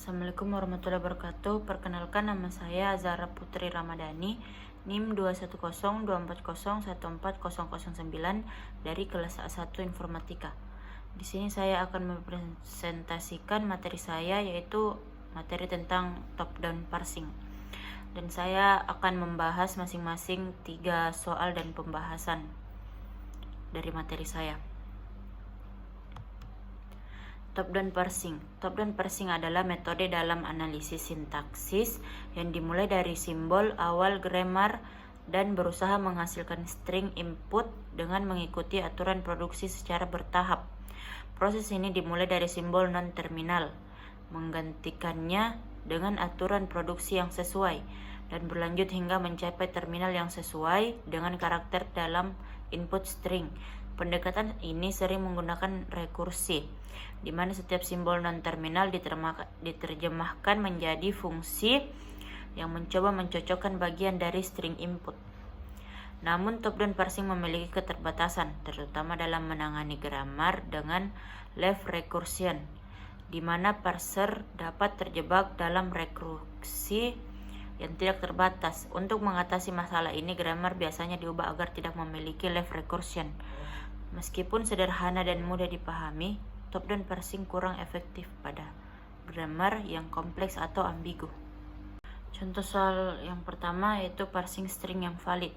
Assalamualaikum warahmatullahi wabarakatuh. Perkenalkan, nama saya Zahra Putri Ramadhani, NIM 21024014009 dari kelas A1 Informatika. Di sini saya akan mempresentasikan materi saya, yaitu materi tentang top-down parsing. Dan saya akan membahas masing-masing 3 soal dan pembahasan dari materi saya. Top-down parsing. Top-down parsing adalah metode dalam analisis sintaksis yang dimulai dari simbol awal grammar dan berusaha menghasilkan string input dengan mengikuti aturan produksi secara bertahap. Proses ini dimulai dari simbol non-terminal, menggantikannya dengan aturan produksi yang sesuai, dan berlanjut hingga mencapai terminal yang sesuai dengan karakter dalam input string. Pendekatan ini sering menggunakan rekursi, di mana setiap simbol non-terminal diterjemahkan menjadi fungsi yang mencoba mencocokkan bagian dari string input. Namun top-down parsing memiliki keterbatasan, terutama dalam menangani grammar dengan left recursion, di mana parser dapat terjebak dalam rekursi yang tidak terbatas. Untuk mengatasi masalah ini, grammar biasanya diubah agar tidak memiliki left recursion. Meskipun sederhana dan mudah dipahami, top-down parsing kurang efektif pada grammar yang kompleks atau ambigu. Contoh soal yang pertama yaitu parsing string yang valid.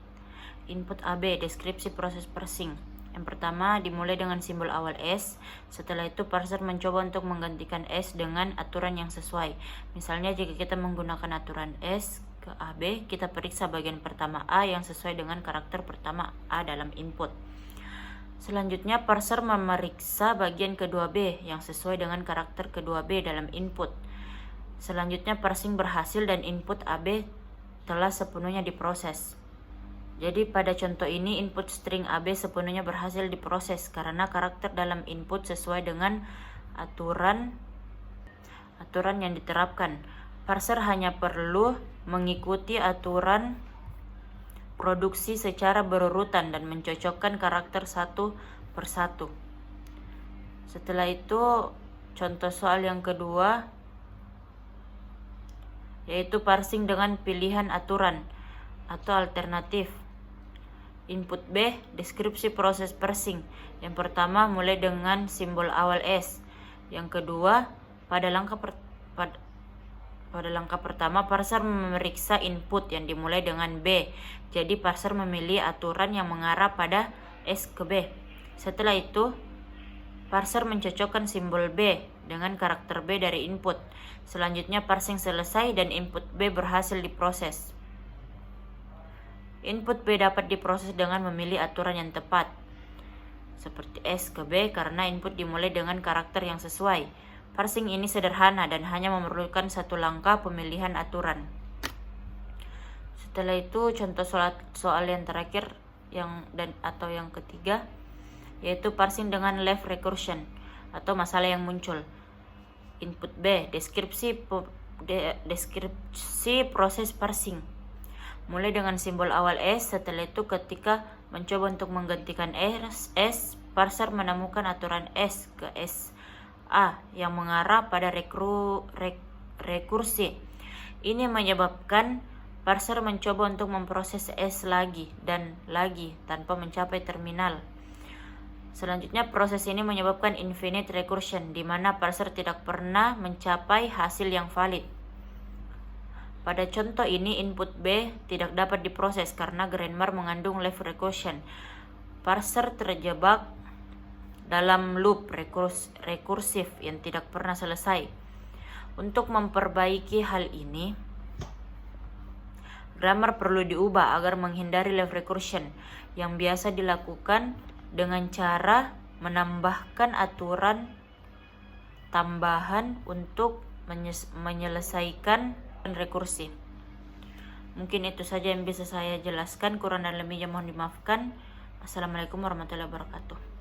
Input AB, deskripsi proses parsing. Yang pertama dimulai dengan simbol awal S. Setelah itu parser mencoba untuk menggantikan S dengan aturan yang sesuai. Misalnya jika kita menggunakan aturan S ke AB, kita periksa bagian pertama A yang sesuai dengan karakter pertama A dalam input. Selanjutnya parser memeriksa bagian kedua B yang sesuai dengan karakter kedua B dalam input. Selanjutnya parsing berhasil dan input AB telah sepenuhnya diproses. Jadi pada contoh ini input string AB sepenuhnya berhasil diproses karena karakter dalam input sesuai dengan aturan yang diterapkan. Parser hanya perlu mengikuti aturan produksi secara berurutan dan mencocokkan karakter satu persatu. Setelah itu contoh soal yang kedua yaitu parsing dengan pilihan aturan atau alternatif. Input B, deskripsi proses parsing. Yang pertama mulai dengan simbol awal S. Yang kedua, pada langkah pertama parser memeriksa input yang dimulai dengan B. Jadi parser memilih aturan yang mengarah pada S ke B. Setelah itu parser mencocokkan simbol B dengan karakter B dari input. Selanjutnya parsing selesai dan input B berhasil diproses. Input B dapat diproses dengan memilih aturan yang tepat, seperti S ke B karena input dimulai dengan karakter yang sesuai. Parsing ini sederhana dan hanya memerlukan satu langkah pemilihan aturan. Setelah itu contoh soal yang terakhir yang ketiga yaitu parsing dengan left recursion atau masalah yang muncul. Input B, deskripsi proses parsing. Mulai dengan simbol awal S. Setelah itu ketika mencoba untuk menggantikan S, parser menemukan aturan S ke S A yang mengarah pada rekursi. Ini menyebabkan parser mencoba untuk memproses S lagi dan lagi tanpa mencapai terminal. Selanjutnya proses ini menyebabkan infinite recursion, di mana parser tidak pernah mencapai hasil yang valid. Pada contoh ini input B tidak dapat diproses karena grammar mengandung left recursion. Parser terjebak dalam loop rekursif yang tidak pernah selesai. Untuk memperbaiki hal ini, grammar perlu diubah agar menghindari left recursion, yang biasa dilakukan dengan cara menambahkan aturan tambahan untuk menyelesaikan rekursi. Mungkin itu saja yang bisa saya jelaskan, kurang dan lebihnya mohon dimaafkan. Assalamualaikum warahmatullahi wabarakatuh.